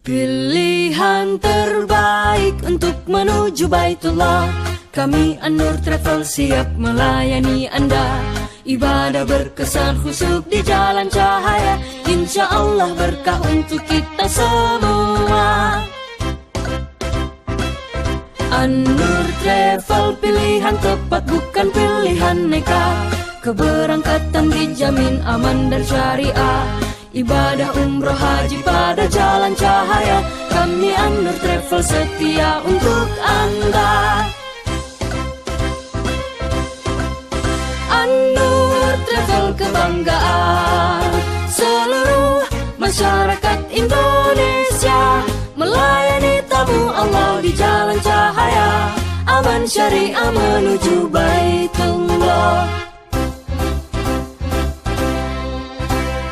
Pilihan terbaik untuk menuju Baitullah. Kami An-Nur Travel siap melayani Anda. Ibadah berkesan khusyuk di jalan cahaya. Insya Allah berkah untuk kita semua. An-Nur Travel pilihan tepat, bukan pilihan nekat. Keberangkatan dijamin aman dan syariah. Ibadah umroh haji pada jalan cahaya. Kami An-Nur Travel setia untuk Anda. An-Nur Travel kebanggaan seluruh masyarakat Indonesia. Melayani tamu Allah di jalan cahaya. Aman syariah menuju Baitullah.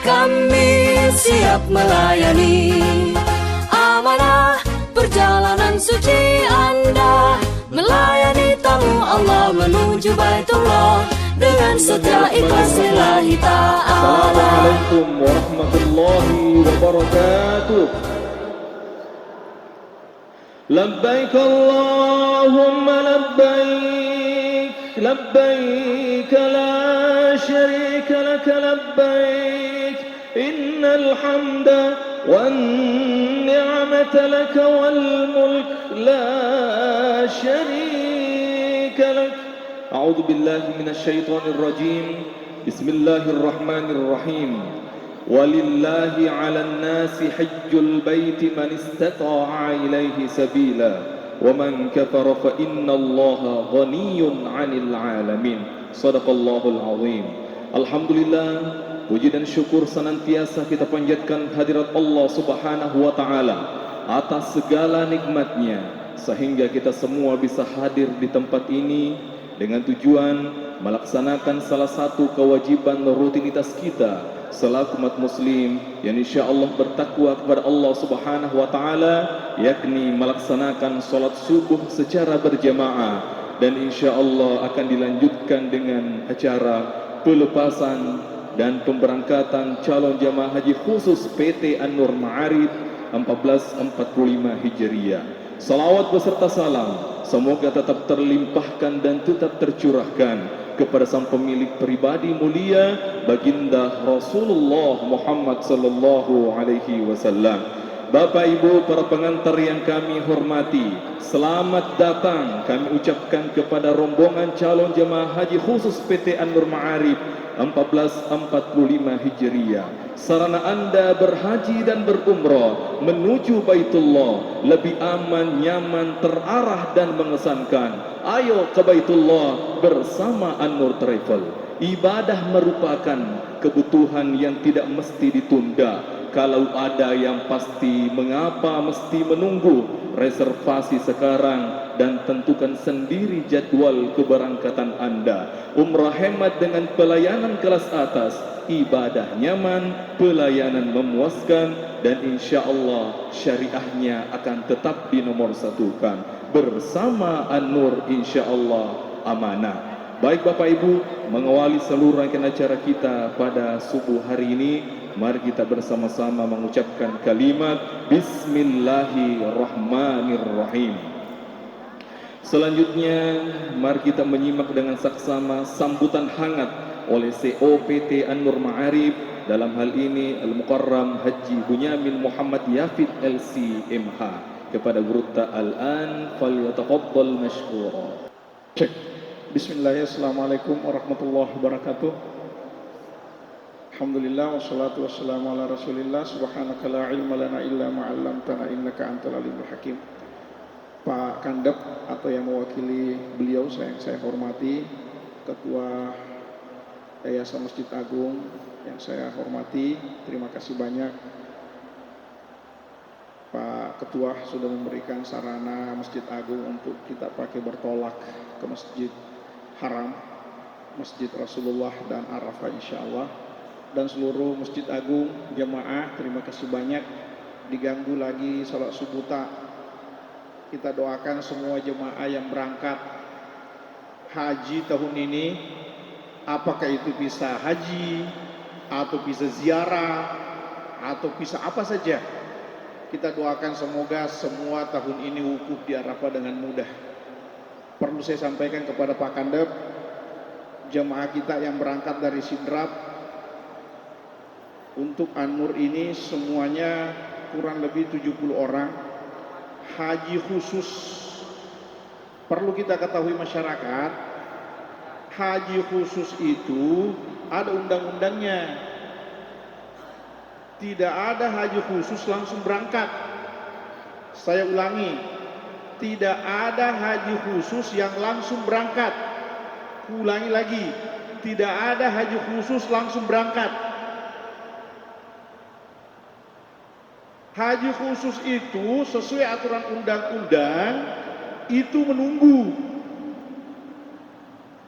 Kami siap melayani amanah perjalanan suci Anda. Melayani tamu Allah menuju Baitullah dengan setia ikhlas lillahi ta'ala. Assalamualaikum warahmatullahi wabarakatuh. Labbaik Allahumma labbaik, labbaik la syarika laka labbaik, innal hamda wan ni'mata laka wal mulk la syarika lak. A'udzu billahi minasy syaithanir rajim. Bismillahirrahmanirrahim. Walillahi 'alan nasi hajjul baiti man istata'a ilaihi sabila wa man kafara fa innallaha ghaniyyun 'anil 'alamin. Shadaqallahul 'azim. Alhamdulillah, puji dan syukur senantiasa kita panjatkan hadirat Allah Subhanahu wa taala atas segala nikmatnya sehingga kita semua bisa hadir di tempat ini dengan tujuan melaksanakan salah satu kewajiban rutinitas kita selaku umat muslim yang insyaallah bertakwa kepada Allah Subhanahu wa taala, yakni melaksanakan salat subuh secara berjamaah, dan insyaallah akan dilanjutkan dengan acara pelepasan dan pemberangkatan calon jamaah haji khusus PT An-Nur Ma'arif 1445 Hijriah. Salawat beserta salam semoga tetap terlimpahkan dan tetap tercurahkan kepada sang pemilik pribadi mulia baginda Rasulullah Muhammad sallallahu alaihi wasallam. Bapak Ibu para pengantar yang kami hormati, selamat datang kami ucapkan kepada rombongan calon jemaah haji khusus PT An-Nur Ma'arif 1445 Hijriah. Sarana Anda berhaji dan berumrah menuju Baitullah lebih aman, nyaman, terarah dan mengesankan. Ayo ke Baitullah bersama An-Nur Travel. Ibadah merupakan kebutuhan yang tidak mesti ditunda. Kalau ada yang pasti, mengapa mesti menunggu? Reservasi sekarang dan tentukan sendiri jadwal keberangkatan Anda. Umrah hemat dengan pelayanan kelas atas, ibadah nyaman, pelayanan memuaskan, dan insya Allah syariahnya akan tetap dinomorsatukan. Bersama An-Nur insya Allah amanah. Baik Bapak Ibu, mengawali seluruh rangkaian acara kita pada subuh hari ini, mari kita bersama-sama mengucapkan kalimat Bismillahirrahmanirrahim. Selanjutnya, mari kita menyimak dengan saksama sambutan hangat oleh CEO PT An-Nur Ma'arif, dalam hal ini Al-Mukarram Haji Bunyamin Muhammad Yafid LC MH. Kepada Gurutta Al-An, falyatafaddal mashkura. Cek. Bismillahirrahmanirrahim. Assalamualaikum warahmatullahi wabarakatuh. Alhamdulillah wassalatu wassalamu ala Rasulillah. Subhanaka la ilma lana illa ma 'allamtana innaka antal alimul hakim. Pak Kandep atau yang mewakili beliau yang saya hormati, Ketua Yayasan Masjid Agung yang saya hormati, terima kasih banyak Pak Ketua sudah memberikan sarana Masjid Agung untuk kita pakai bertolak ke Masjid Haram, Masjid Rasulullah dan Arafah insyaallah. Dan seluruh Masjid Agung jemaah, terima kasih banyak. Diganggu lagi salat subuh tak. Kita doakan semua jemaah yang berangkat haji tahun ini, apakah itu bisa haji atau bisa ziarah atau bisa apa saja, Kita doakan semoga semua tahun ini wukuf di Arafah dengan mudah. Perlu saya sampaikan kepada Pak Kandep, jemaah kita yang berangkat dari Sidrap untuk An-Nur ini semuanya kurang lebih 70 orang haji khusus. Perlu kita ketahui masyarakat, haji khusus itu ada undang-undangnya. Tidak ada haji khusus langsung berangkat. Saya ulangi, tidak ada haji khusus yang langsung berangkat. Ulangi lagi, tidak ada haji khusus langsung berangkat. Haji khusus itu sesuai aturan undang-undang itu menunggu.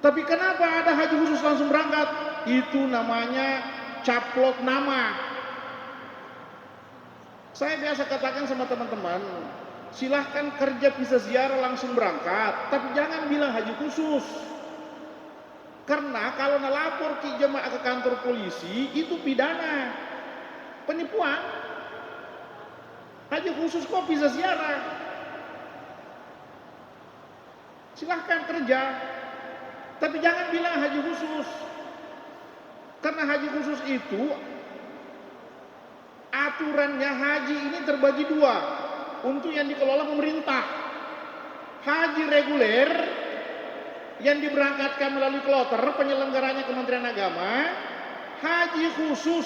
Tapi kenapa ada haji khusus langsung berangkat? Itu namanya caplok nama. Saya biasa katakan sama teman-teman, silahkan kerja visa ziarah langsung berangkat, tapi jangan bilang haji khusus. Karena kalau ngelapor ke jemaah ke kantor polisi itu pidana, penipuan. Haji khusus kok visa ziarah? Silahkan kerja, tapi jangan bilang haji khusus. Karena haji khusus itu aturannya haji ini terbagi dua untuk yang dikelola pemerintah. Haji reguler yang diberangkatkan melalui kloter penyelenggaranya Kementerian Agama. Haji khusus.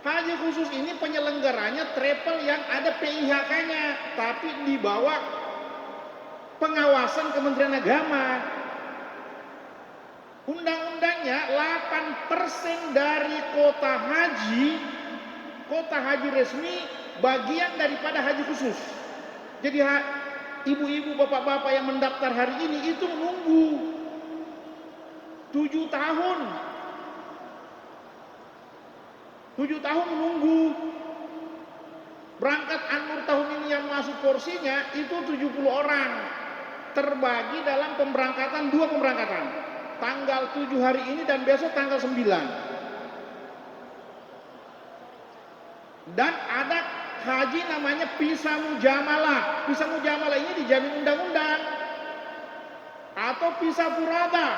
Haji khusus ini penyelenggaranya travel yang ada PIHK-nya tapi di bawah pengawasan Kementerian Agama. Undang-undangnya 8% dari kota haji resmi bagian daripada haji khusus. Jadi ibu-ibu, bapak-bapak yang mendaftar hari ini itu menunggu 7 tahun. 7 tahun menunggu. Berangkat An-Nur tahun ini yang masuk porsinya itu 70 orang. Terbagi dalam pemberangkatan 2 pemberangkatan. Tanggal 7 hari ini dan besok tanggal 9. Dan ada haji namanya visa mujamalah. Visa mujamalah ini dijamin undang-undang. Atau visa furada.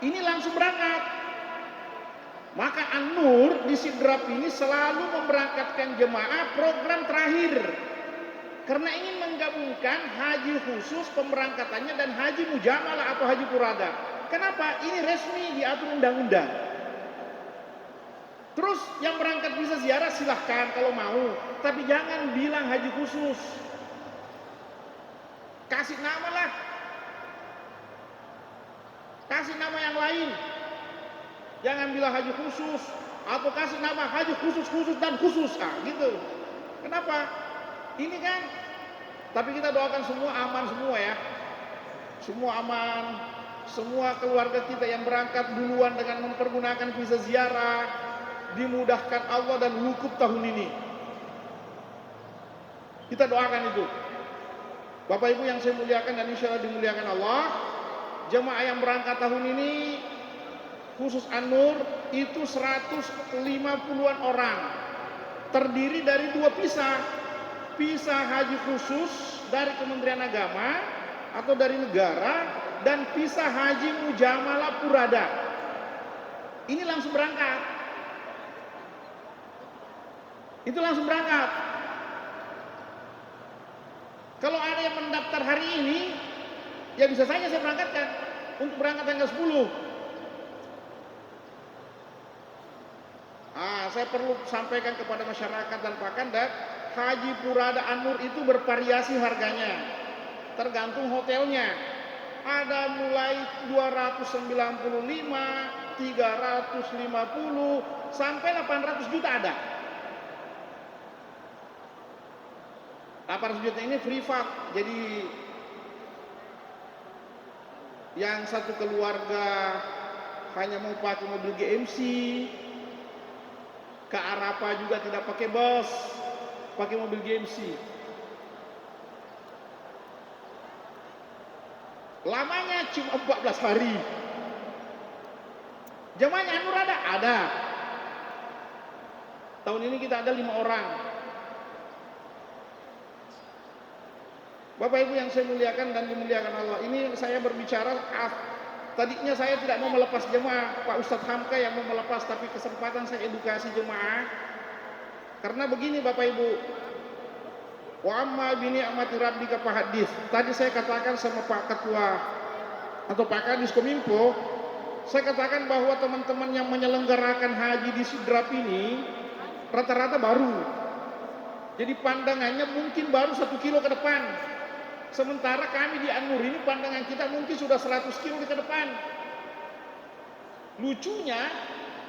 Ini langsung berangkat. Maka An-Nur di Sidrap ini selalu memberangkatkan jemaah program terakhir. Karena ingin menggabungkan haji khusus pemberangkatannya dan haji mujamalah atau haji furada. Kenapa? Ini resmi diatur undang-undang. Terus yang berangkat bisa ziarah silahkan kalau mau, tapi jangan bilang haji khusus. Kasih nama lah, kasih nama yang lain. Jangan bilang haji khusus, atau kasih nama haji khusus dan khusus, gitu. Kenapa? Ini kan, tapi kita doakan semua aman semua ya, semua aman, semua keluarga kita yang berangkat duluan dengan mempergunakan visa ziarah dimudahkan Allah dan wukuf tahun ini. Kita doakan itu. Bapak Ibu yang saya muliakan dan insya Allah dimuliakan Allah, jemaah yang berangkat tahun ini khusus An-Nur itu 150-an orang. Terdiri dari 2 visa. Visa haji khusus dari Kementerian Agama atau dari negara dan visa haji mujamalah furada. Ini langsung berangkat. Itu langsung berangkat. Kalau ada yang mendaftar hari ini, ya bisa saja saya berangkatkan untuk berangkat tanggal 10. Saya perlu sampaikan kepada masyarakat dan Pak Kandep, haji furada An-Nur itu bervariasi harganya, tergantung hotelnya. Ada mulai 295, 350, sampai 800 juta ada. 800 juta ini privat, jadi yang satu keluarga hanya mau pakai mobil GMC, ke Arafah juga tidak pakai bus, pakai mobil GMC. Lamanya cuma 14 hari. Jemaahnya An-Nur ada. Tahun ini kita ada 5 orang. Bapak Ibu yang saya muliakan dan dimuliakan Allah, ini saya berbicara, tadinya saya tidak mau melepas jemaah, Pak Ustadz Hamka yang mau melepas, tapi kesempatan saya edukasi jemaah. Karena begini Bapak Ibu, wa amma bi ni'mati rabbika fahadits. Tadi saya katakan sama Pak Ketua atau Pak Kadis Kominfo, saya katakan bahwa teman-teman yang menyelenggarakan haji di Sidrap ini rata-rata baru. Jadi pandangannya mungkin baru 1 kilo ke depan. Sementara kami di An-Nur ini pandangan kita mungkin sudah 100 kilo ke depan. Lucunya,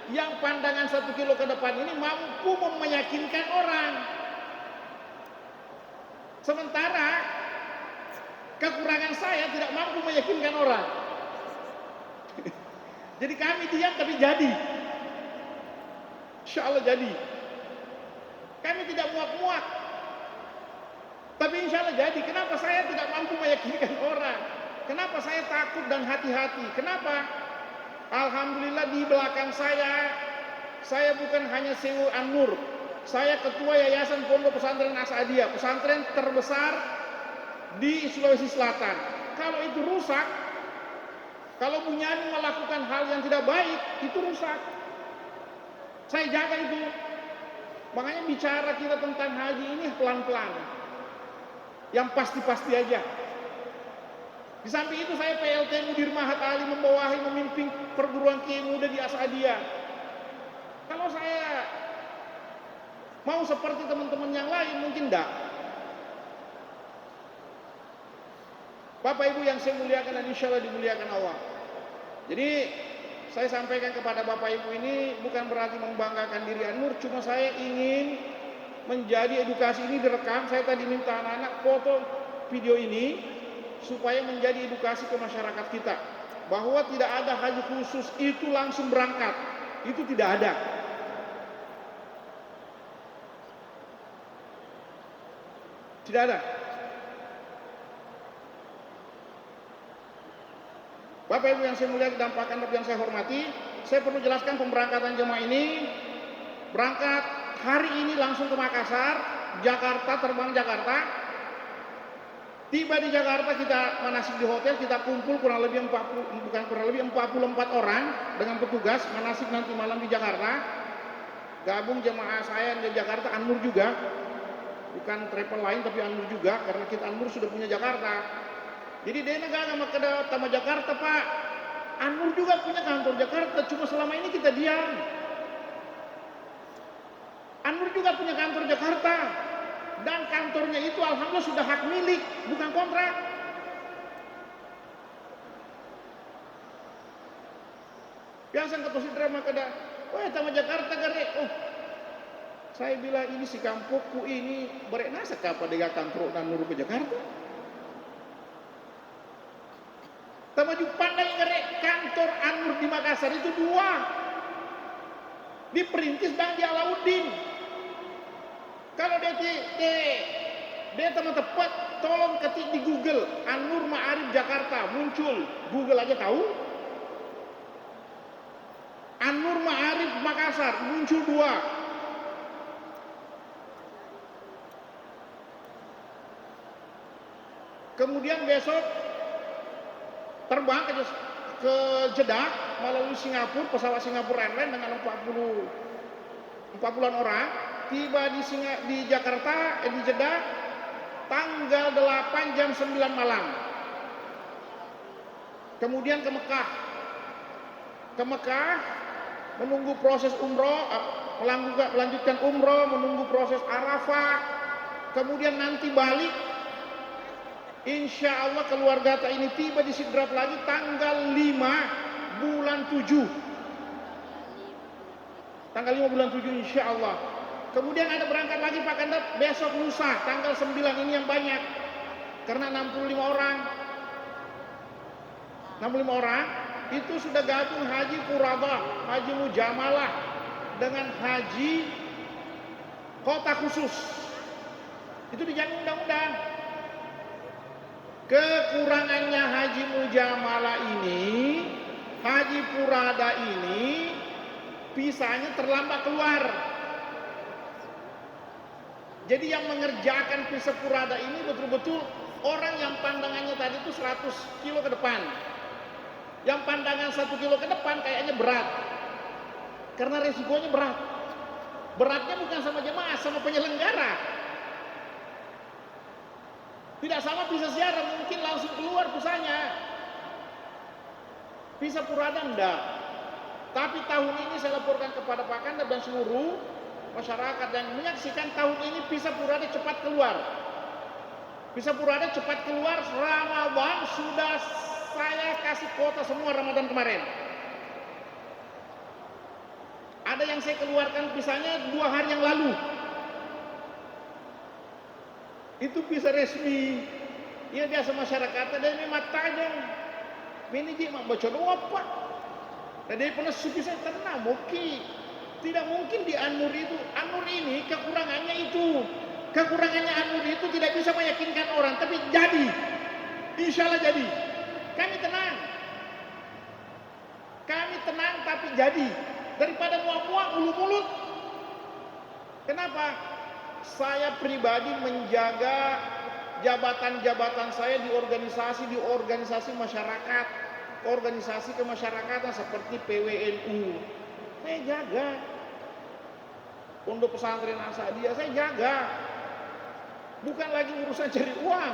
yang pandangan 1 kilo ke depan ini mampu meyakinkan orang. Sementara kekurangan saya tidak mampu meyakinkan orang. Jadi kami diam tapi jadi. Insya Allah jadi. Kami tidak muak-muak, tapi insya Allah jadi. Kenapa saya tidak mampu meyakinkan orang? Kenapa saya takut dan hati-hati? Kenapa? Alhamdulillah di belakang saya bukan hanya CEO An-Nur, saya ketua Yayasan Pondok Pesantren As'adiyah, pesantren terbesar di Sulawesi Selatan. Kalau itu rusak, kalau Bunyani melakukan hal yang tidak baik, itu rusak. Saya jaga itu. Makanya bicara kita tentang haji ini pelan-pelan, yang pasti-pasti aja. Di samping itu saya PLT Mudir Mahat Ali, membawahi memimpin perguruan kiai muda di As'adiyah. Kalau saya mau seperti teman-teman yang lain mungkin enggak. Bapak Ibu yang saya muliakan dan insya Allah dimuliakan Allah. Jadi saya sampaikan kepada Bapak Ibu ini bukan berarti membanggakan diri An-Nur, cuma saya ingin menjadi edukasi ini direkam. Saya tadi minta anak-anak foto video ini supaya menjadi edukasi ke masyarakat kita, bahwa tidak ada haji khusus itu langsung berangkat, itu tidak ada. Tidak ada. Bapak Ibu yang saya muliakan dan Pak Kandap yang saya hormati, saya perlu jelaskan pemberangkatan jemaah ini berangkat hari ini langsung ke Makassar, Jakarta, terbang Jakarta. Tiba di Jakarta kita manasik di hotel, kita kumpul kurang lebih 44 orang dengan petugas manasik nanti malam di Jakarta. Gabung jemaah saya di Jakarta, An-Nur juga. Bukan travel lain tapi An-Nur juga, karena kita An-Nur sudah punya Jakarta. Jadi dia negara sama Jakarta Pak. An-Nur juga punya kantor Jakarta, cuma selama ini kita diam. An-Nur juga punya kantor Jakarta, dan kantornya itu alhamdulillah sudah hak milik, bukan kontrak. Biasa ketua drama kada, sama Jakarta gare. Oh, saya bilang ini si kampukku ini berenasa kapan dia kantor An-Nur ke Jakarta. Tamaju pandai ngerek kantor An-Nur di Makassar itu 2, di Perintis dan di Alauddin. Kalau dia teman tepat, tolong ketik di Google An-Nur Ma'arif Jakarta, muncul. Google aja tahu. An-Nur Ma'arif Makassar muncul 2. Kemudian besok terbang ke Jeddah melalui Singapura, pesawat Singapura Airlines dengan 40-an orang. Tiba di Jakarta, di Jeddah tanggal 8 jam 9 malam. Kemudian ke Mekah. Menunggu proses umroh, melanjutkan umroh, menunggu proses Arafah. Kemudian nanti balik. Insya Allah keluarga ini tiba di Sidrap lagi tanggal 5 bulan 7. Tanggal 5 bulan 7 insya Allah. Kemudian ada berangkat lagi Pak Kandap besok lusa tanggal 9, ini yang banyak. Karena 65 orang itu sudah gabung haji Quradah, haji Mujamalah dengan haji kota khusus. Itu dijamin undang-undang. Kekurangannya haji Mujamalah ini, haji Purada ini, visanya terlambat keluar. Jadi yang mengerjakan Pisepurada ini betul-betul orang yang pandangannya tadi itu 100 kilo ke depan. Yang pandangan 1 kilo ke depan kayaknya berat. Karena resikonya berat. Beratnya bukan sama jemaah, sama penyelenggara. Tidak sama Pisa Ziarah, mungkin langsung keluar pusanya. Pisepurada enggak. Tapi tahun ini saya laporkan kepada Pak Kandab dan seluruh masyarakat yang menyaksikan, tahun ini Pisepurada cepat keluar. Pisepurada cepat keluar, Ramadan sudah saya kasih kuota semua Ramadan kemarin. Ada yang saya keluarkan pisahnya 2 hari yang lalu. Itu pisah resmi. Ya biasa masyarakat ada ini matanya. Ini dia mak baca doa apa? Dan dia pernah suki saya tenang, moki. Tidak mungkin di An-Nur itu. An-Nur ini kekurangannya itu. Kekurangannya An-Nur itu tidak bisa meyakinkan orang, tapi jadi. Insya Allah jadi. Kami tenang. Kami tenang tapi jadi. Daripada muak-muak mulut-mulut. Kenapa? Saya pribadi menjaga jabatan-jabatan saya di organisasi masyarakat, organisasi kemasyarakatan seperti PWNU. Saya jaga. Pondok Pesantren Asadiah saya jaga. Bukan lagi urusan cari uang.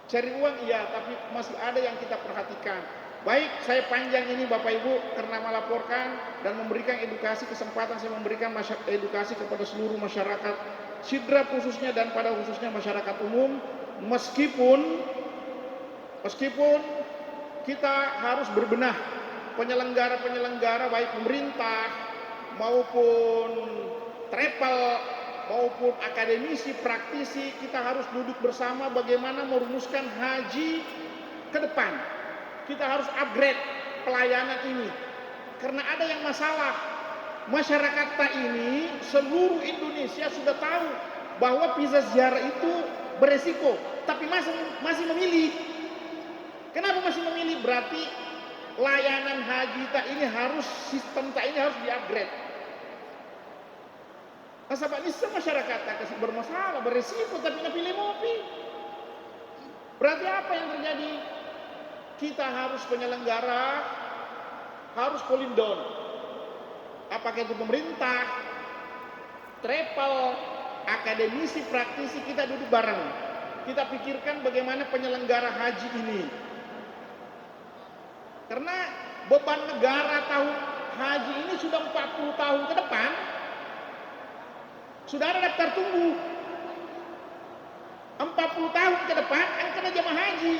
Cari uang iya, tapi masih ada yang kita perhatikan. Baik, saya panjang ini Bapak Ibu karena melaporkan dan memberikan edukasi, kesempatan saya memberikan edukasi kepada seluruh masyarakat Sidrap khususnya dan pada khususnya masyarakat umum. Meskipun kita harus berbenah, penyelenggara baik pemerintah maupun travel maupun akademisi, praktisi, kita harus duduk bersama bagaimana merumuskan haji ke depan. Kita harus upgrade pelayanan ini. Karena ada yang masalah. Masyarakat kita ini seluruh Indonesia sudah tahu bahwa visa ziarah itu beresiko, tapi masih memilih. Kenapa masih memilih? Berarti layanan haji kita ini harus, sistem kita ini harus di-upgrade. Nasabah ini masyarakat kita bermasalah, beresiko, tapi nggak pilih mopi. Berarti apa yang terjadi? Kita harus penyelenggara, harus pulling down. Apakah itu pemerintah, travel, akademisi, praktisi, kita duduk bareng. Kita pikirkan bagaimana penyelenggara haji ini. Karena beban negara tahun haji ini sudah 40 tahun ke depan, sudah ada daftar tunggu. 40 tahun ke depan akan kena jemaah haji.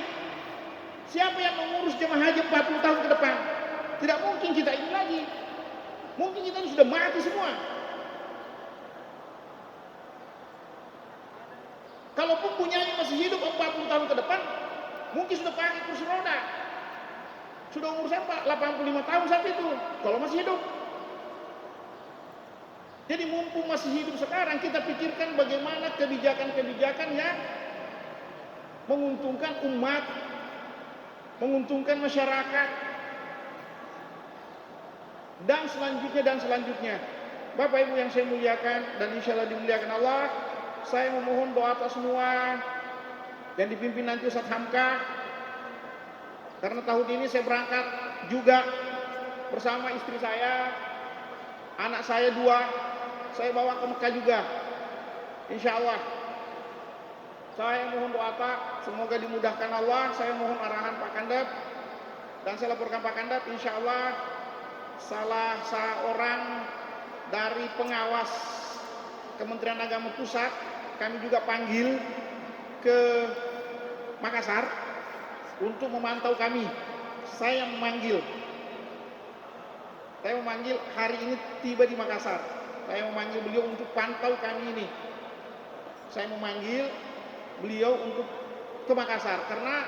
Siapa yang mengurus jemaah haji 40 tahun ke depan? Tidak mungkin kita ini lagi. Mungkin kita ini sudah mati semua. Kalaupun punyanya masih hidup 40 tahun ke depan, mungkin sudah pakai kursi roda. Sudah umur saya 85 tahun saat itu, kalau masih hidup. Jadi mumpung masih hidup sekarang, kita pikirkan bagaimana kebijakan-kebijakan yang menguntungkan umat, menguntungkan masyarakat, dan selanjutnya. Bapak Ibu yang saya muliakan dan insya Allah dimuliakan Allah, saya memohon doa atas semua yang dipimpin nanti Ustadz Hamka, karena tahun ini saya berangkat juga bersama istri saya, anak saya 2, saya bawa ke Mekah juga, insya Allah. Saya mohon doa Pak, semoga dimudahkan Allah. Saya mohon arahan Pak Kandab dan saya laporkan Pak Kandab, insya Allah salah seorang dari pengawas Kementerian Agama Pusat kami juga panggil ke Makassar untuk memantau kami. Saya memanggil hari ini tiba di Makassar. Saya memanggil beliau untuk pantau kami ini. Saya memanggil beliau untuk ke Makassar karena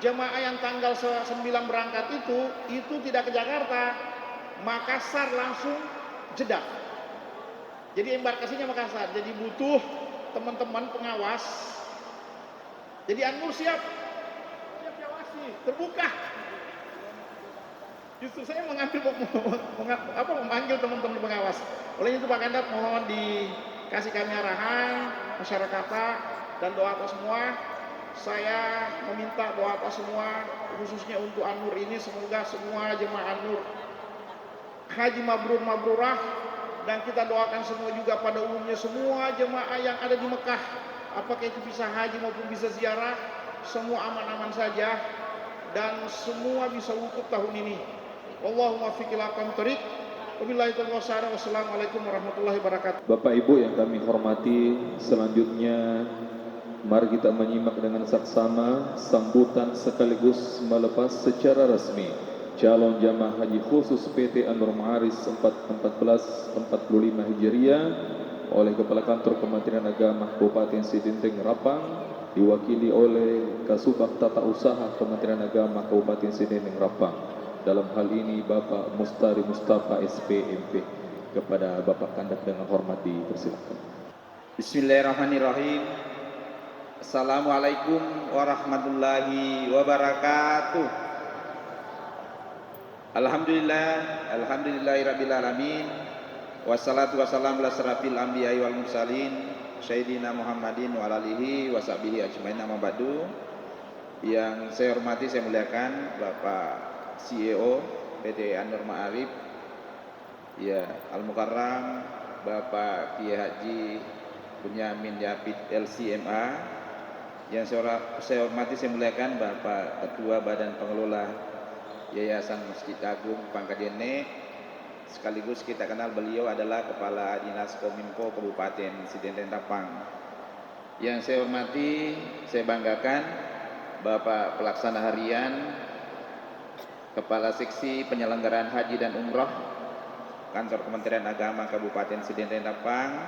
jemaah yang tanggal 9 berangkat itu tidak ke Jakarta, Makassar langsung jeda. Jadi embarkasinya Makassar. Jadi butuh teman-teman pengawas. Jadi An-Nur siap diawasi, terbuka. Justru saya memanggil teman-teman pengawas. Oleh itu Pak Kandab mohon kasih kami arahan, masyarakat dan doa atas semua. Saya meminta doa atas semua, khususnya untuk An-Nur ini, semoga semua jemaah An-Nur haji mabrur mabrurah, dan kita doakan semua juga pada umumnya semua jemaah yang ada di Mekah, apakah itu bisa haji maupun bisa ziarah, semua aman-aman saja dan semua bisa wukuf tahun ini. Allahumma fiqh ila aqwamit thoriq. Wabillahi taufiq wal hidayah. Wassalamualaikum warahmatullahi wabarakatuh. Bapak Ibu yang kami hormati, selanjutnya mari kita menyimak dengan saksama sambutan sekaligus melepas secara resmi calon jamaah haji khusus PT An-Nur Ma'aris 1445 Hijriah oleh Kepala Kantor Kementerian Agama Kabupaten Sidinteng Rapang, diwakili oleh Kasubag Tata Usaha Kementerian Agama Kabupaten Sidinteng Rapang. Dalam hal ini Bapak Mustari Mustafa SPMP. Kepada Bapak Kandak dengan hormat dipersilakan. Bismillahirrahmanirrahim. Assalamualaikum warahmatullahi wabarakatuh. Alhamdulillahirabbil alamin. Wassalatu wassalamu ala asrafil anbiya'i wal mursalin sayyidina Muhammadin wa alihi wa sahbihi ajmain, amma ba'du. Yang saya hormati, saya muliakan Bapak CEO PT An-Nur Ma'arif, ya, Al-Mukarram Bapak Kiai Haji Bunyamin Yapid LCMA. Yang saya hormati, saya muliakan Bapak Ketua Badan Pengelola Yayasan Masjid Agung Pangkajene, sekaligus kita kenal beliau adalah Kepala Dinas Kominfo Kabupaten Sidinteng Rapang. Yang saya hormati, saya banggakan Bapak Pelaksana Harian Kepala Seksi Penyelenggaraan Haji dan Umroh Kantor Kementerian Agama Kabupaten Sidinteng Rapang.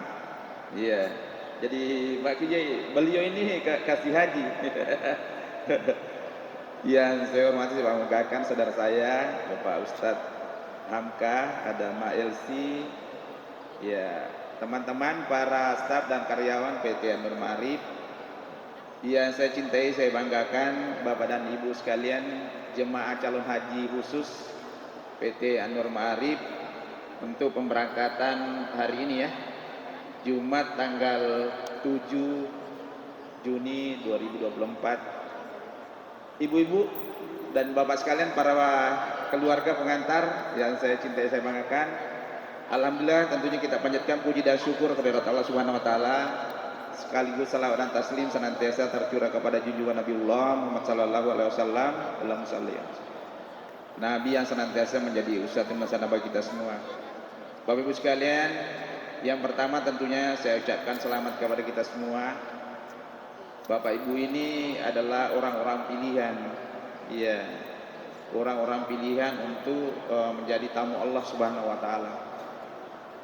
Iya, jadi Pak Kiai, beliau ini kasih haji. Yang saya hormati, saya banggakan saudara saya Bapak Ustadz Hamka, ada Ma Elsi, ya, teman-teman para staf dan karyawan PT An-Nur Ma'arif. Yang saya cintai, saya banggakan Bapak dan Ibu sekalian, jemaah calon haji khusus PT An-Nur Ma'arif untuk pemberangkatan hari ini, ya, Jumat tanggal 7 Juni 2024. Ibu-ibu dan bapak sekalian, para keluarga pengantar yang saya cintai, saya banggakan. Alhamdulillah, tentunya kita panjatkan puji dan syukur kepada Allah Subhanahu wa taala, sekaligus salawat dan taslim senantiasa tercurah kepada junjungan Nabiullah Muhammad sallallahu alaihi wasallam. Allahumma shalli Nabi yang senantiasa menjadi uswatun hasanah bagi kita semua. Bapak Ibu sekalian, yang pertama tentunya saya ucapkan selamat kepada kita semua. Bapak Ibu ini adalah orang-orang pilihan, ya, orang-orang pilihan untuk menjadi tamu Allah Subhanahu wa taala.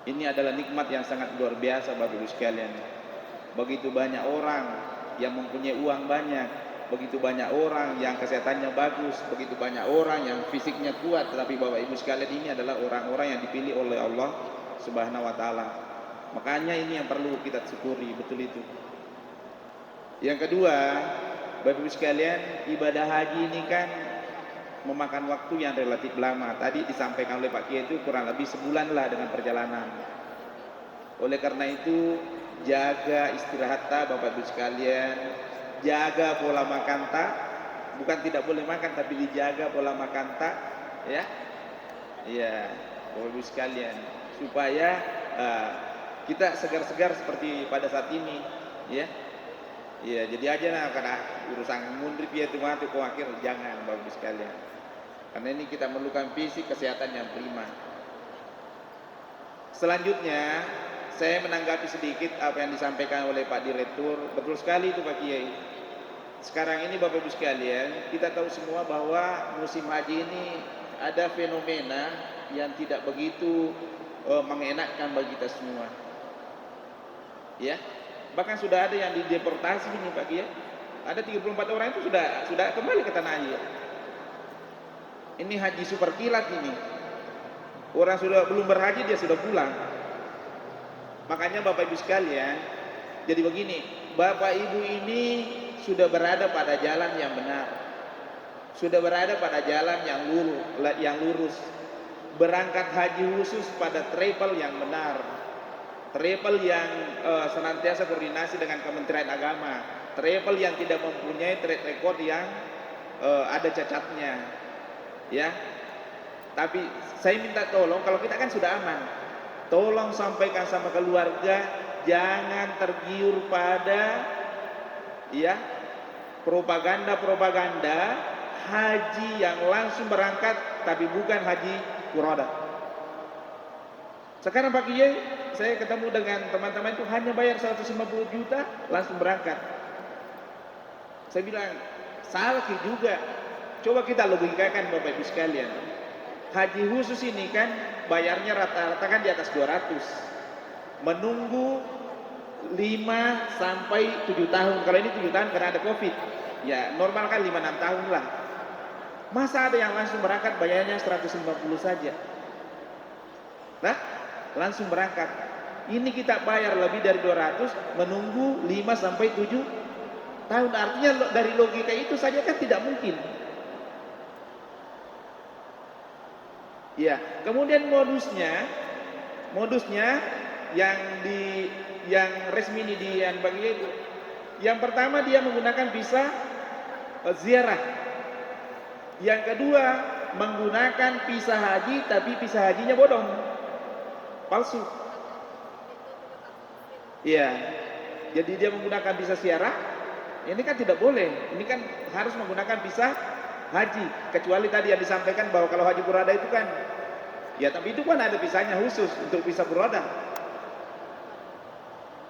Ini adalah nikmat yang sangat luar biasa Bapak Ibu sekalian. Begitu banyak orang yang mempunyai uang banyak, begitu banyak orang yang kesehatannya bagus, begitu banyak orang yang fisiknya kuat, tetapi Bapak Ibu sekalian, ini adalah orang-orang yang dipilih oleh Allah Subhanahu wa taala. Makanya ini yang perlu kita syukuri, betul itu. Yang kedua, Bapak Ibu sekalian, ibadah haji ini kan memakan waktu yang relatif lama. Tadi disampaikan oleh Pak Kiai itu kurang lebih sebulan lah dengan perjalanan. Oleh karena itu, jaga istirahat Bapak Ibu sekalian, jaga pola makan bukan tidak boleh makan, tapi dijaga pola makan ya. Iya, Bapak Ibu sekalian, supaya kita segar-segar seperti pada saat ini, ya. Iya, jadi aja nah, karena urusan mundrip ya itu mati kok akhir, jangan Bapak Ibu sekalian. Karena ini kita memerlukan fisik kesehatan yang prima. Selanjutnya, saya menanggapi sedikit apa yang disampaikan oleh Pak Direktur. Betul sekali itu Pak Kiai. Sekarang ini Bapak Ibu sekalian, kita tahu semua bahwa musim haji ini ada fenomena yang tidak begitu mengenakkan bagi kita semua. Ya, bahkan sudah ada yang dideportasi ini Pak Kiai. Ada 34 orang itu sudah kembali ke tanah air. Ini haji super kilat ini. Orang sudah belum berhaji dia sudah pulang. Makanya Bapak Ibu sekalian, jadi begini, Bapak Ibu ini sudah berada pada jalan yang benar, sudah berada pada jalan yang lurus, berangkat haji khusus pada travel yang benar. travel yang senantiasa koordinasi dengan Kementerian Agama, travel yang tidak mempunyai track record yang ada cacatnya, ya. Tapi saya minta tolong, kalau kita kan sudah aman, tolong sampaikan sama keluarga, jangan tergiur pada ya propaganda haji yang langsung berangkat tapi bukan haji furoda. Sekarang Pak Kiai, saya ketemu dengan teman-teman itu hanya bayar 150 juta langsung berangkat. Saya bilang salah juga. Coba kita logikakan Bapak Ibu sekalian. Haji khusus ini kan bayarnya rata-rata kan di atas 200. Menunggu 5 sampai 7 tahun. Kalau ini 7 tahun karena ada Covid. Ya, normal kan 5-6 tahun lah. Masa ada yang langsung berangkat bayarnya 150 saja? Nah, langsung berangkat. Ini kita bayar lebih dari 200 menunggu 5 sampai 7 tahun. Artinya dari logika itu saja kan tidak mungkin. Ya, kemudian modusnya yang resmi ini di yang bagi itu. Yang pertama dia menggunakan visa ziarah. Yang kedua menggunakan visa haji tapi visa hajinya bodong, palsu. Iya. Jadi dia menggunakan visa ziarah. Ini kan tidak boleh. Ini kan harus menggunakan visa haji, kecuali tadi yang disampaikan bahwa kalau haji furoda itu kan ya, tapi itu kan ada visanya khusus untuk visa furoda.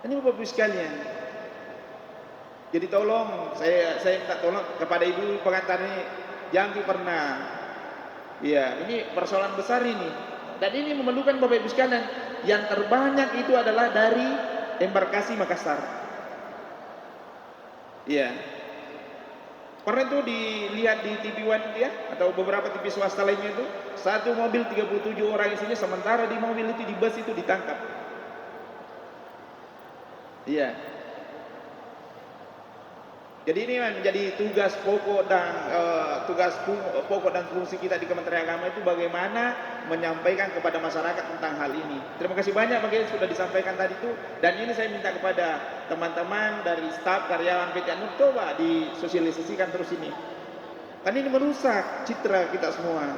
Ini Bapak Ibu sekalian, jadi tolong saya minta tolong kepada ibu pengantar ini, jangan pernah ya, ini persoalan besar ini, dan ini memerlukan Bapak Ibu sekalian yang terbanyak itu adalah dari embarkasi Makassar. Ya, pernah itu dilihat di TV One ya, atau beberapa TV swasta lainnya itu, satu mobil 37 orang isinya, sementara di mobil itu, di bus itu ditangkap. Iya. Jadi ini menjadi tugas pokok dan fungsi kita di Kementerian Agama itu bagaimana menyampaikan kepada masyarakat tentang hal ini. Terima kasih banyak bagi yang sudah disampaikan tadi itu, dan ini saya minta kepada teman-teman dari staf karyawan PT Anur, coba disosialisasikan terus ini. Kan ini merusak citra kita semua.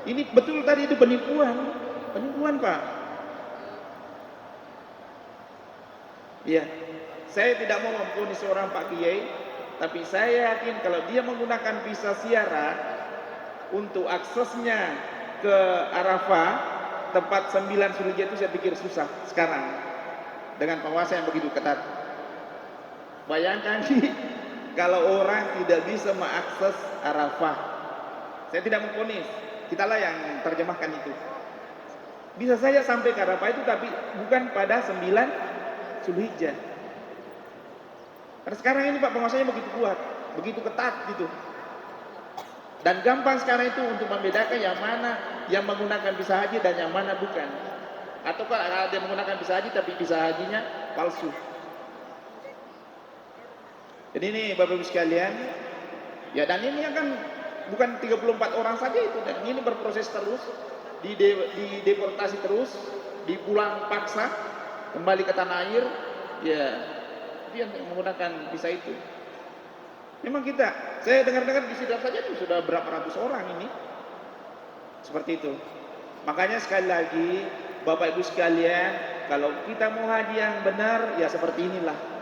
Ini betul tadi itu penipuan Pak. Iya. Saya tidak mau memvonis seorang Pak Kiai, tapi saya yakin kalau dia menggunakan visa ziarah untuk aksesnya ke Arafah, tempat 9 Zulhijjah itu saya pikir susah sekarang dengan penguasa yang begitu ketat. Bayangkan kalau orang tidak bisa mengakses Arafah. Saya tidak memvonis, kitalah yang terjemahkan itu. Bisa saja sampai ke Arafah itu, tapi bukan pada 9 Zulhijjah. Karena sekarang ini Pak penguasanya begitu kuat, begitu ketat gitu. Dan gampang sekarang itu untuk membedakan yang mana yang menggunakan visa haji dan yang mana bukan. Atau kalau ada yang menggunakan visa haji tapi visa hajinya palsu. Jadi ini Bapak Ibu sekalian, ya, dan ini akan bukan 34 orang saja itu, dan ini berproses terus, dideportasi terus, dipulang paksa kembali ke tanah air, ya, dia menggunakan visa itu. Memang saya dengar-dengar di Sidar saja itu sudah berapa ratus orang ini, seperti itu. Makanya sekali lagi, Bapak Ibu sekalian, kalau kita mau haji yang benar, ya seperti inilah.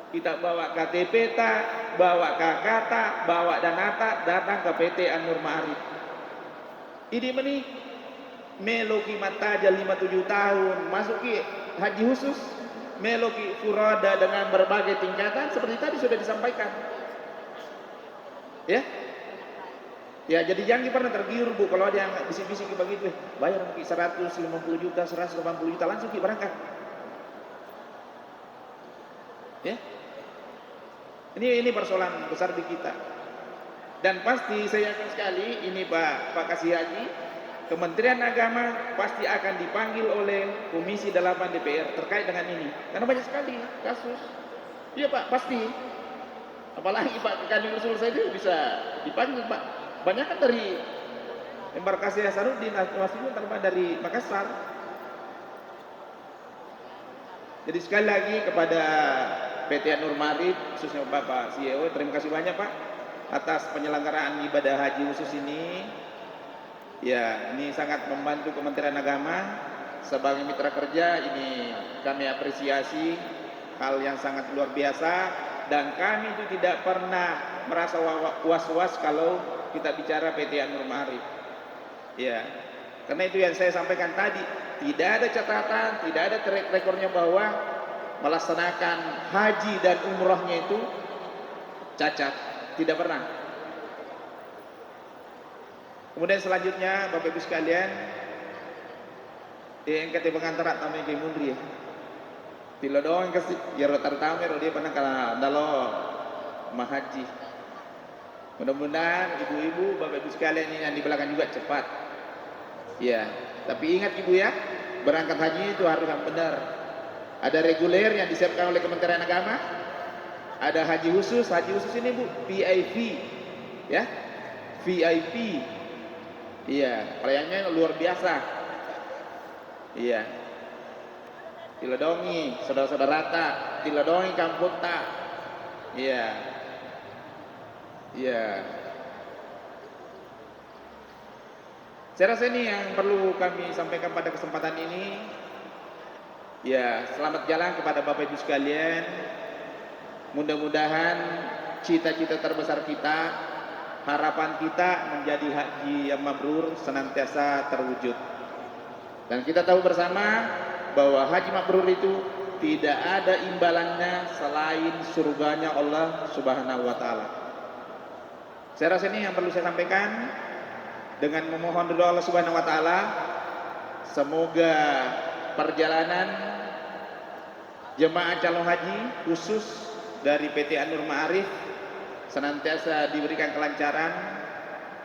Kita bawa KTP bawa KK bawa Danata, datang ke PT Anur Ma'arif. Ini meloki mataja 57 tahun, masuki haji khusus, meloki furoda dengan berbagai tingkatan seperti tadi sudah disampaikan. Ya, ya, jadi jangan pernah tergiur Bu kalau ada yang bisik-bisik begitu, bayar 150 juta, 180 juta langsung berangkat. Ya, ini persoalan besar di kita. Dan pasti saya yakin sekali ini Pak Kasih Haji, Kementerian Agama pasti akan dipanggil oleh Komisi 8 DPR terkait dengan ini, karena banyak sekali kasus. Iya Pak, pasti. Apalagi Pak Kadin Rasul saja bisa dipanggil Pak. Banyak kan dari embarkasi Hasanuddin, Masjidnya terbang dari Makassar. Jadi sekali lagi kepada PT Nur Marif, khususnya Bapak CEO, terima kasih banyak Pak atas penyelenggaraan ibadah haji khusus ini. Ya, ini sangat membantu Kementerian Agama sebagai mitra kerja. Ini kami apresiasi, hal yang sangat luar biasa, dan kami itu tidak pernah merasa was-was kalau kita bicara PT Nur Marif. Ya, karena itu yang saya sampaikan tadi, tidak ada catatan, tidak ada track recordnya bahwa melaksanakan haji dan umrohnya itu cacat, tidak pernah. Kemudian selanjutnya Bapak Ibu sekalian, yang kata pengantar tamu yang mundri ya, tilo doang kasih ya rotar tamu dia pernah kala dalo mahaji. Mudah-mudahan ibu-ibu, Bapak Ibu sekalian ini yang di belakang juga cepat. Ya, tapi ingat Ibu ya, berangkat haji itu harus yang benar. Ada reguler yang disiapkan oleh Kementerian Agama, ada haji khusus ini Bu, VIP, ya, VIP, iya, pelayanannya luar biasa, iya, tiladongi, saudara-saudara tak, tiladongi kampung tak, iya, iya. Saya rasa ini yang perlu kami sampaikan pada kesempatan ini. Ya, selamat jalan kepada Bapak Ibu sekalian. Mudah-mudahan cita-cita terbesar kita, harapan kita menjadi haji yang mabrur senantiasa terwujud. Dan kita tahu bersama bahwa haji mabrur itu tidak ada imbalannya selain surganya Allah Subhanahu wa taala. Saya rasa ini yang perlu saya sampaikan. Dengan memohon doa Allah Subhanahu wa taala, semoga perjalanan jemaah calon haji khusus dari PT Nur Marif senantiasa diberikan kelancaran,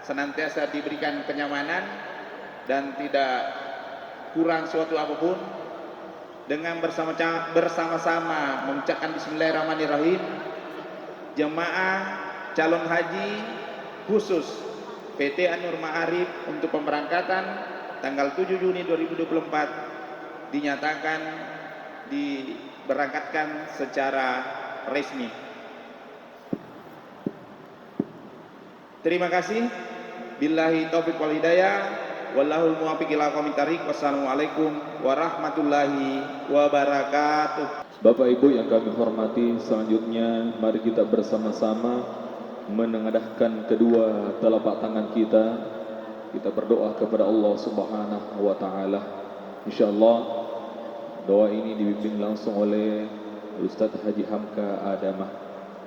senantiasa diberikan kenyamanan, dan tidak kurang suatu apapun. Dengan bersama-sama mengucapkan Bismillahirrahmanirrahim, jemaah calon haji khusus PT Nur Marif untuk pemberangkatan tanggal 7 Juni 2024 dinyatakan diberangkatkan secara resmi. Terima kasih. Billahi taufiq wal hidayah. Wallahul muwaffiq ila aqwamit thariq. Wassalamualaikum warahmatullahi wabarakatuh. Bapak Ibu yang kami hormati, selanjutnya mari kita bersama-sama menengadahkan kedua telapak tangan kita. Kita berdoa kepada Allah Subhanahu wa taala. Insyaallah doa ini dibimbing langsung oleh Ustaz Haji Hamka Adamah.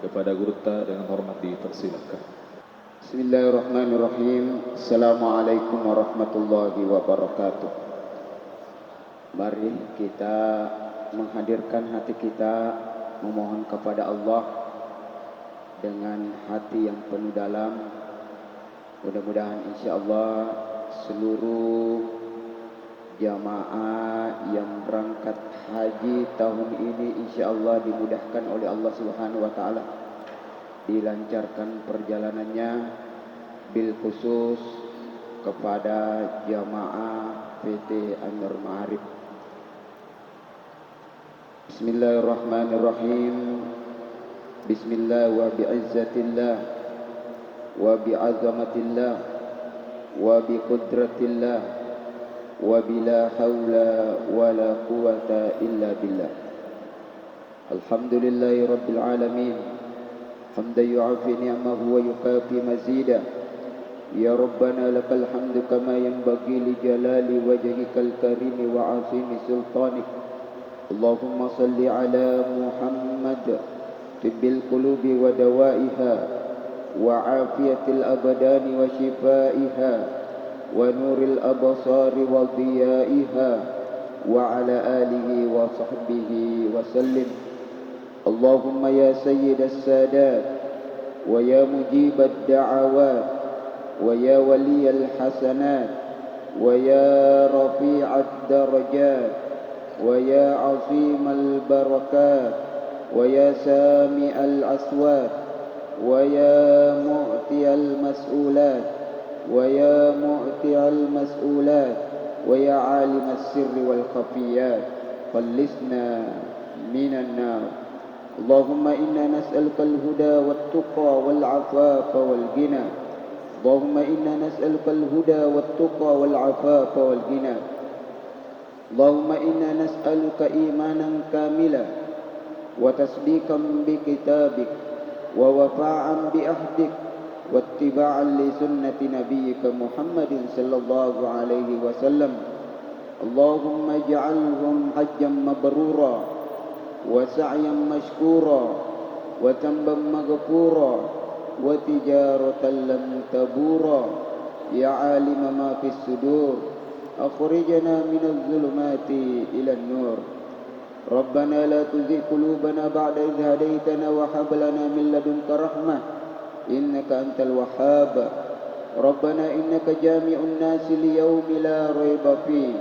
Kepada guru kita dengan hormat dipersilakan. Bismillahirrahmanirrahim. Assalamualaikum warahmatullahi wabarakatuh. Mari kita menghadirkan hati kita, memohon kepada Allah dengan hati yang penuh dalam. Mudah-mudahan insyaallah seluruh jamaah yang berangkat haji tahun ini insyaallah dimudahkan oleh Allah Subhanahu wa taala, dilancarkan perjalanannya, bil khusus kepada jamaah PT Nur Marif. Bismillahirrahmanirrahim. Bismillah wa bi'izzatillah wa bi'azamatillah wa biqudratillah wa bila hawla wa la quwata illa billah. Alhamdulillahi rabbil alamin, hamdan yu'afi ni'amahu wa yukafi mazidah. Ya Rabbana lakal hamdu kama yanbaghi li jalali wajhikal karimi wa azimi sultanik. Allahumma salli ala Muhammad طب القلوب ودوائها وعافية الأبدان وشفائها ونور الأبصار وضيائها وعلى آله وصحبه وسلم. اللهم يا سيد السادات ويا مجيب الدعوات ويا ولي الحسنات ويا رفيع الدرجات ويا عظيم البركات ويا سامع الأصوات ويا مؤتي المسؤولات ويا مؤتي المسؤولات ويا عالم السر والخفيات خلصنا من النار. اللهم إنا نسألك الهدى والتقى والعفاف والغنى. اللهم إنا نسألك الهدى والتقى والعفاف والغنى. اللهم إنا نسألك إيمانا كاملا وتصديقا بكتابك ووفاء بعهدك واتباعا لسنة نبيك محمد صلى الله عليه وسلم. اللهم اجعلهم حجا مبرورا وسعيا مشكورا وذنبا مغفورا وتجارة لم تبورا. يا عالم ما في الصدور أخرجنا من الظلمات إلى النور. ربنا لا تزغ قلوبنا بعد إذ هديتنا وهب لنا من لدنك رحمة إنك أنت الوهاب. ربنا إنك جامع الناس ليوم لا ريب فيه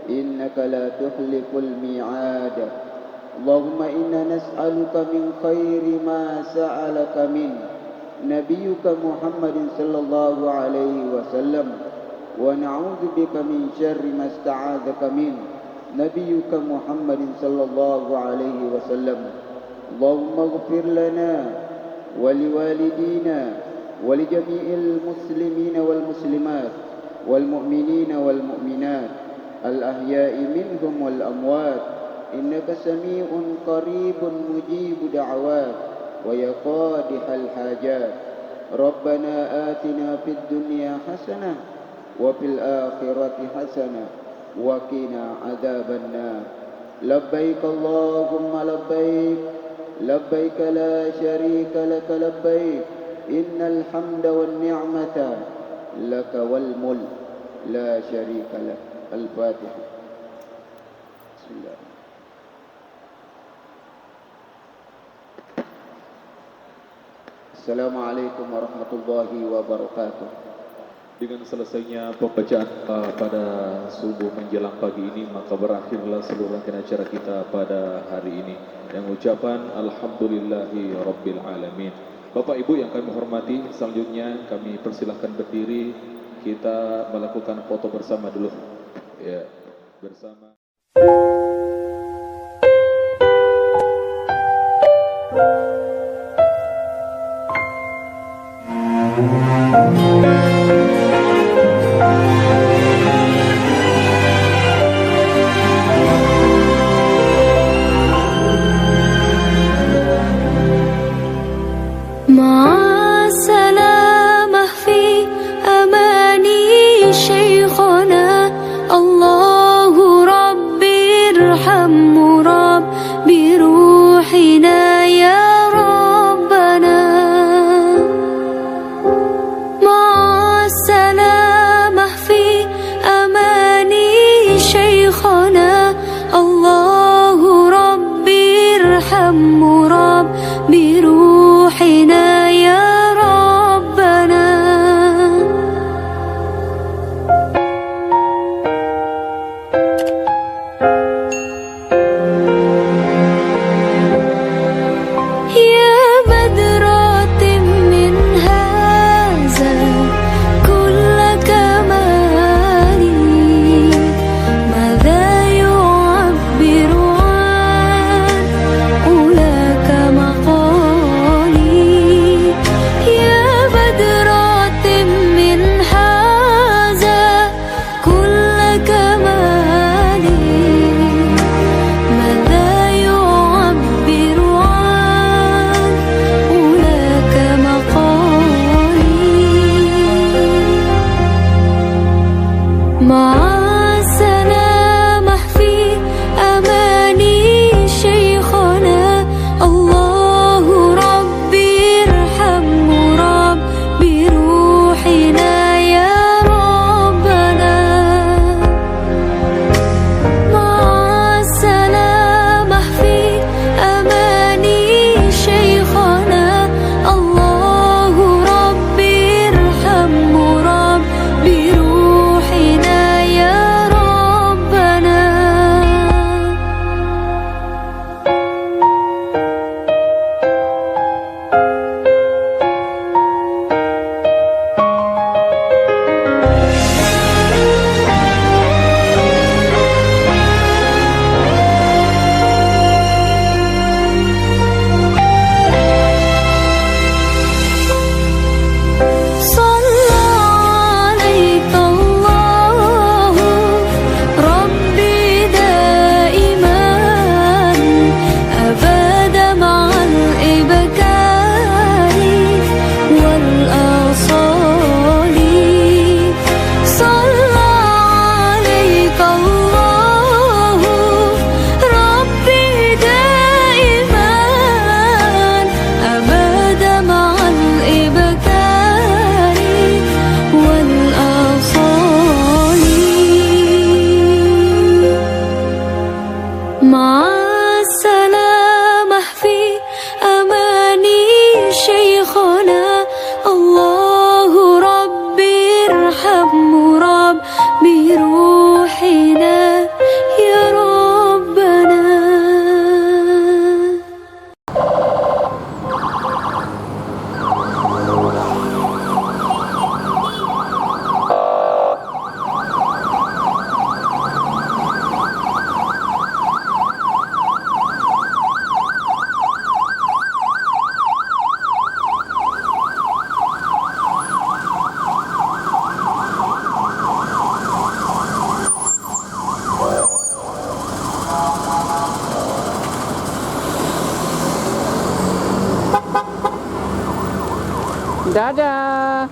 إنك لا تخلف الميعاد. اللهم إنا نسألك من خير ما سألك منه نبيك محمد صلى الله عليه وسلم ونعوذ بك من شر ما استعاذك منه نبيك محمد صلى الله عليه وسلم. اللهم اغفر لنا ولوالدينا ولجميع المسلمين والمسلمات والمؤمنين والمؤمنات الأحياء منهم والأموات إنك سميع قريب مجيب دعوات ويا قادح الحاجات. ربنا آتنا في الدنيا حسنة وفي الآخرة حسنة وقنا عذاب النار. لبيك اللهم لبيك لبيك لا شريك لك لبيك إن الحمد والنعمة لك والملك لا شريك لك. الفاتحة. بسم الله. Assalamualaikum warahmatullahi wabarakatuh. Dengan selesainya pembacaan pada subuh menjelang pagi ini, maka berakhirlah seluruh rangkaian acara kita pada hari ini. Yang ucapan Alhamdulillahi Rabbil Alamin. Bapak Ibu yang kami hormati, selanjutnya kami persilahkan berdiri. Kita melakukan foto bersama dulu. Ya, bersama. ماذا يعبر عن أولئك Dadah.